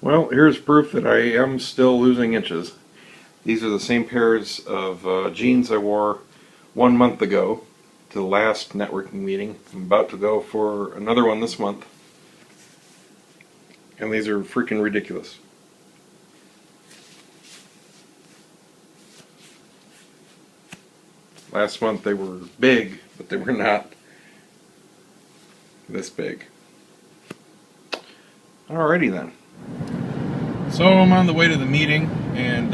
Well, here's proof that I am still losing inches. These are the same pairs of jeans I wore 1 month ago to the last networking meeting. I'm about to go for another one this month. And these are freaking ridiculous. Last month they were big, but they were not this big. Alrighty then. So I'm on the way to the meeting, and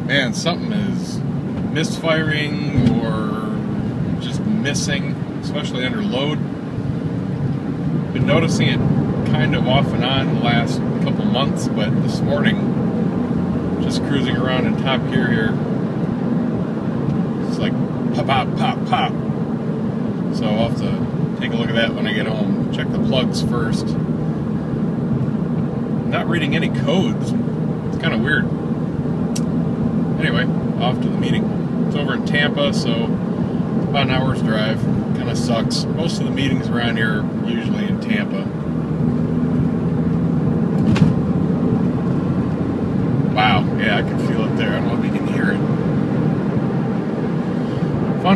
man, something is misfiring or just missing, especially under load. Been noticing it kind of off and on the last couple months, but this morning, just cruising around in top gear here, it's like pop, pop, pop, pop. So I'll have to take a look at that when I get home. Check the plugs first. Not reading any codes. It's kind of weird. Anyway, off to the meeting. It's over in Tampa, so it's about an hour's drive. Kind of sucks. Most of the meetings around here are usually in Tampa. Wow, yeah, I can feel it there. I don't know if you can hear it.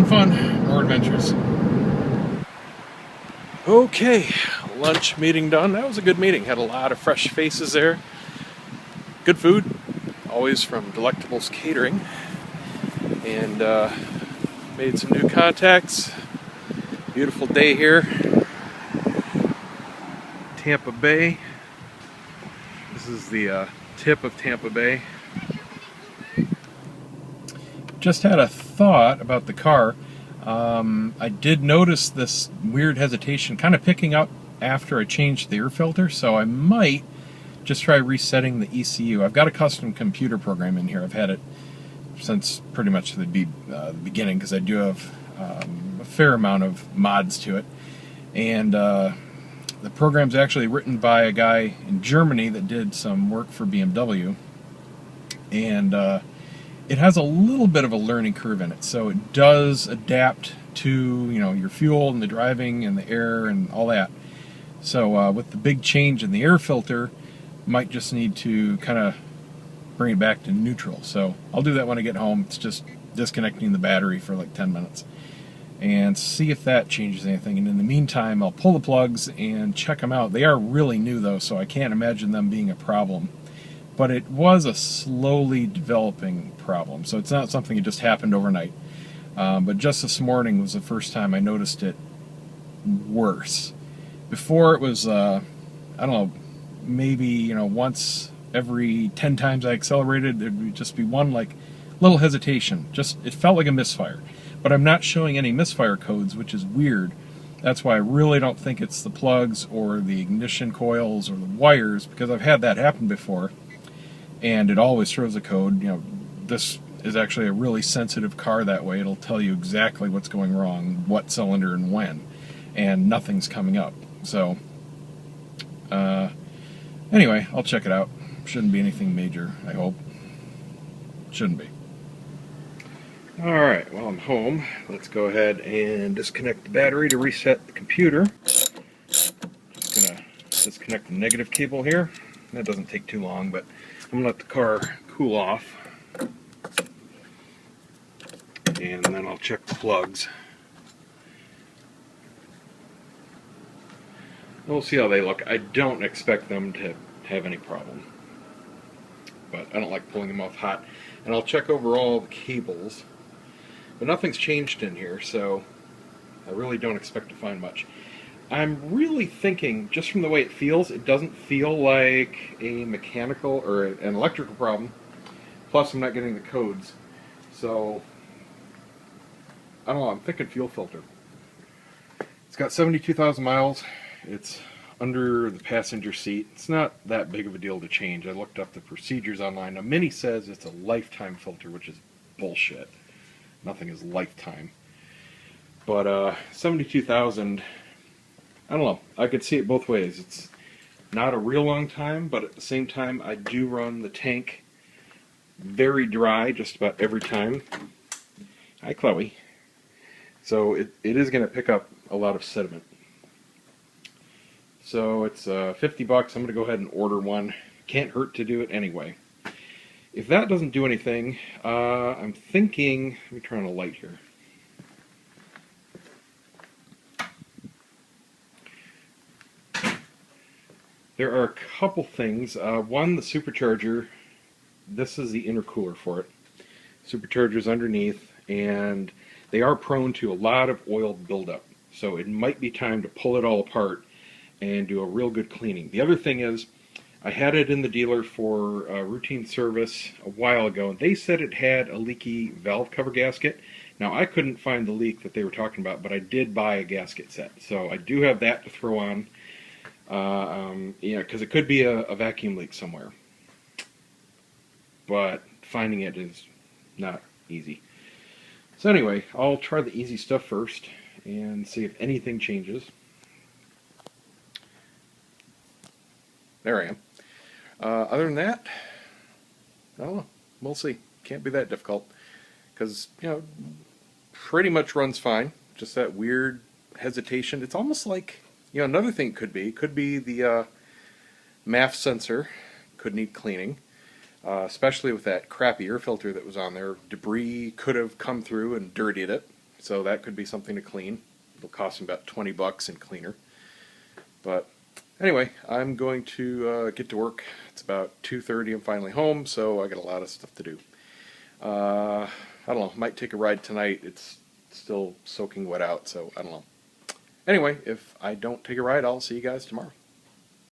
Fun, more adventures. Okay, lunch meeting done. That was a good meeting. Had a lot of fresh faces there. Good food, always from Delectables Catering. And made some new contacts. Beautiful day here. Tampa Bay. This is the tip of Tampa Bay. Just had a thought about the car. I did notice this weird hesitation kind of picking up after I changed the air filter, so I might just try resetting the ECU. I've got a custom computer program in here. I've had it since pretty much the beginning, because I do have a fair amount of mods to it. And the program's actually written by a guy in Germany that did some work for BMW. And it has a little bit of a learning curve in it, so it does adapt to, you know, your fuel and the driving and the air and all that. So with the big change in the air filter, might just need to kind of bring it back to neutral. So I'll do that when I get home. It's just disconnecting the battery for like 10 minutes and see if that changes anything. And in the meantime, I'll pull the plugs and check them out. They are really new though, so I can't imagine them being a problem. But it was a slowly developing problem, so it's not something that just happened overnight. But just this morning was the first time I noticed it worse. Before it was, I don't know, maybe, once every 10 times I accelerated, there'd just be one like little hesitation. It felt like a misfire. But I'm not showing any misfire codes, which is weird. That's why I really don't think it's the plugs or the ignition coils or the wires, because I've had that happen before. And it always throws a code. This is actually a really sensitive car that way. It'll tell you exactly what's going wrong, what cylinder and when, and nothing's coming up. So, anyway, I'll check it out. Shouldn't be anything major, I hope. Shouldn't be. Alright, well, I'm home. Let's go ahead and disconnect the battery to reset the computer. Just gonna disconnect the negative cable here. That doesn't take too long, but I'm going to let the car cool off, and then I'll check the plugs. We'll see how they look. I don't expect them to have any problem, but I don't like pulling them off hot. And I'll check over all the cables, but nothing's changed in here, so I really don't expect to find much. I'm really thinking, just from the way it feels, it doesn't feel like a mechanical or an electrical problem. Plus, I'm not getting the codes. So, I don't know, I'm thinking fuel filter. It's got 72,000 miles. It's under the passenger seat. It's not that big of a deal to change. I looked up the procedures online. Now, Mini says it's a lifetime filter, which is bullshit. Nothing is lifetime. But 72,000... I don't know. I could see it both ways. It's not a real long time, but at the same time, I do run the tank very dry just about every time. Hi, Chloe. So it is going to pick up a lot of sediment. So it's $50. I'm going to go ahead and order one. Can't hurt to do it anyway. If that doesn't do anything, I'm thinking, let me turn on a light here. There are a couple things. One, the supercharger. This is the intercooler for it. Supercharger's underneath, and they are prone to a lot of oil buildup. So it might be time to pull it all apart and do a real good cleaning. The other thing is, I had it in the dealer for routine service a while ago, and they said it had a leaky valve cover gasket. Now, I couldn't find the leak that they were talking about, but I did buy a gasket set. So I do have that to throw on, because it could be a vacuum leak somewhere. But finding it is not easy. So anyway, I'll try the easy stuff first and see if anything changes. There I am. Other than that, I don't know. We'll see. Can't be that difficult because, pretty much runs fine. Just that weird hesitation. It's almost like, another thing could be the MAF sensor could need cleaning, especially with that crappy air filter that was on there. Debris could have come through and dirtied it, so that could be something to clean. It'll cost me about $20 in cleaner. But anyway, I'm going to get to work. It's about 2:30. I'm finally home, so I got a lot of stuff to do. I don't know. Might take a ride tonight. It's still soaking wet out, so I don't know. Anyway, if I don't take a ride, I'll see you guys tomorrow.